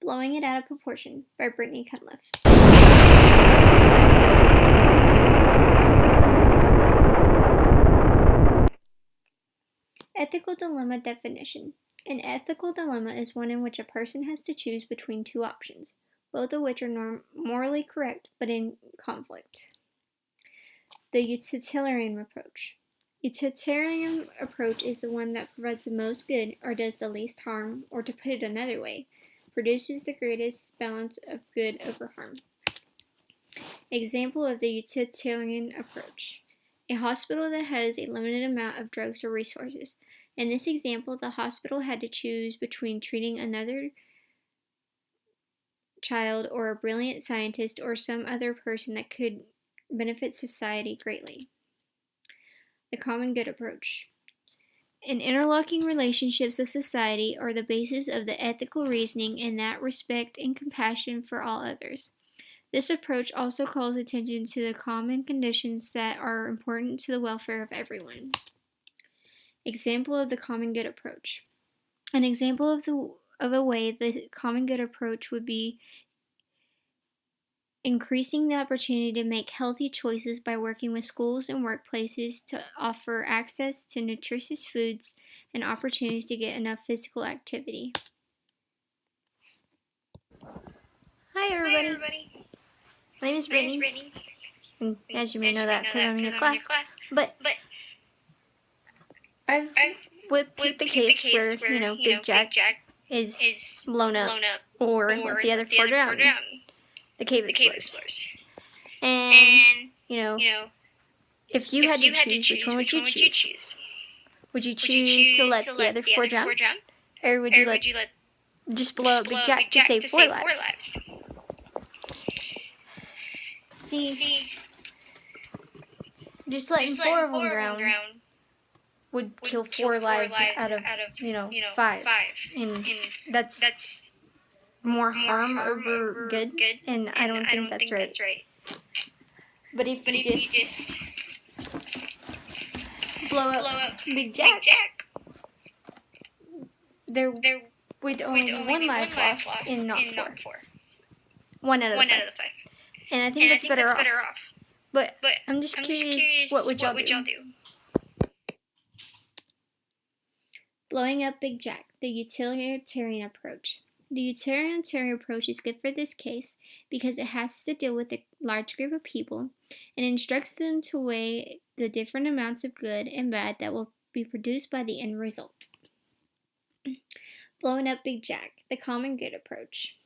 Blowing It Out of Proportion by Brittany Cunliffe. Ethical dilemma definition. An ethical dilemma is one in which a person has to choose between two options, both of which are morally correct but in conflict. The utilitarian approach. Utilitarian approach is the one that provides the most good or does the least harm, or to put it another way, produces the greatest balance of good over harm. Example of the utilitarian approach. A hospital that has a limited amount of drugs or resources. In this example, the hospital had to choose between treating another child or a brilliant scientist or some other person that could benefit society greatly. The common good approach. And interlocking relationships of society are the basis of the ethical reasoning in that respect and compassion for all others. This approach also calls attention to the common conditions that are important to the welfare of everyone. Example of the common good approach. An example of a way the common good approach would be increasing the opportunity to make healthy choices by working with schools and workplaces to offer access to nutritious foods and opportunities to get enough physical activity. Hi everybody. My name is Brittany. And as you may know that because I'm in your class. But I've put the case where, Big Jack is blown up or let the other four drown. The cave explores. And, if you had to choose, which one would you choose? Would you choose to let the other four drown? Or would you let just blow up Big Jack to save four lives? See, just letting four of them drown would kill four lives out of 5. And that's more harm over good, and I don't think that's right. But if you just blow up Big Jack, there would only be one life lost and not 4. 1 out of the 5. And I think that's better off. But I'm just curious, what would y'all do? Blowing up Big Jack, the utilitarian approach. The utilitarian approach is good for this case because it has to deal with a large group of people and instructs them to weigh the different amounts of good and bad that will be produced by the end result. Blowing up Big Jack, the common good approach.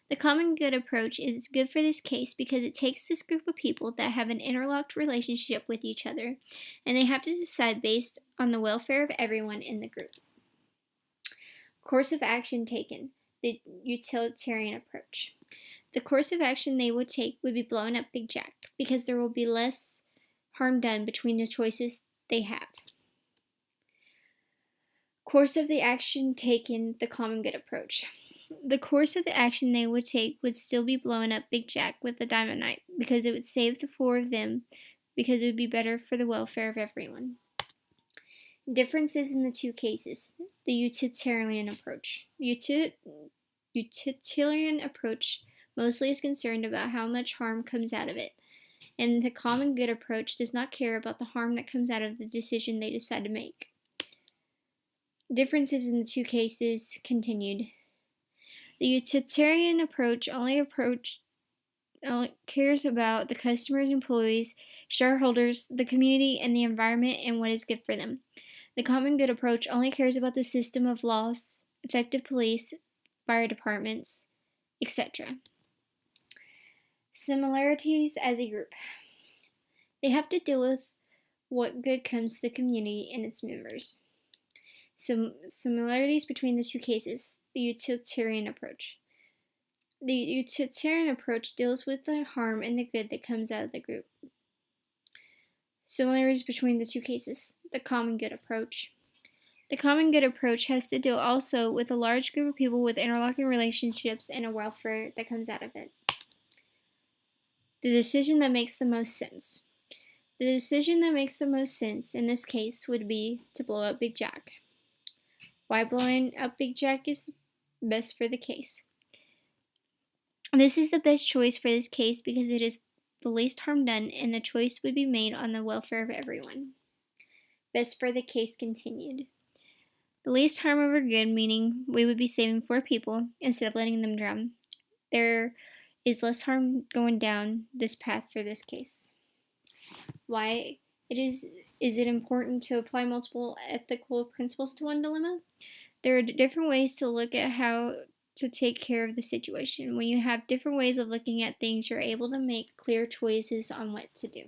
The common good approach is good for this case because it takes this group of people that have an interlocked relationship with each other, and they have to decide based on the welfare of everyone in the group. Course of action taken, the utilitarian approach. The course of action they would take would be blowing up Big Jack because there will be less harm done between the choices they have. Course of the action taken, the common good approach. The course of the action they would take would still be blowing up Big Jack with the dynamite because it would save the 4 of them because it would be better for the welfare of everyone. Differences in the two cases. The utilitarian approach. The utilitarian approach mostly is concerned about how much harm comes out of it, and the common good approach does not care about the harm that comes out of the decision they decide to make. Differences in the two cases continued. The utilitarian approach only cares about the customers, employees, shareholders, the community, and the environment and what is good for them. The common good approach only cares about the system of laws, effective police, fire departments, etc. Similarities as a group. They have to deal with what good comes to the community and its members. Similarities between the two cases. The utilitarian approach. The utilitarian approach deals with the harm and the good that comes out of the group. Similarities between the two cases. The common good approach. The common good approach has to deal also with a large group of people with interlocking relationships and a welfare that comes out of it. The decision that makes the most sense. The decision that makes the most sense in this case would be to blow up Big Jack. Why blowing up Big Jack is best for the case. This is the best choice for this case because it is the least harm done and the choice would be made on the welfare of everyone. Best for the case continued. The least harm over good, meaning we would be saving 4 people instead of letting them drown. There is less harm going down this path for this case. Why is it important to apply multiple ethical principles to one dilemma? There are different ways to look at how to take care of the situation. When you have different ways of looking at things, you're able to make clear choices on what to do.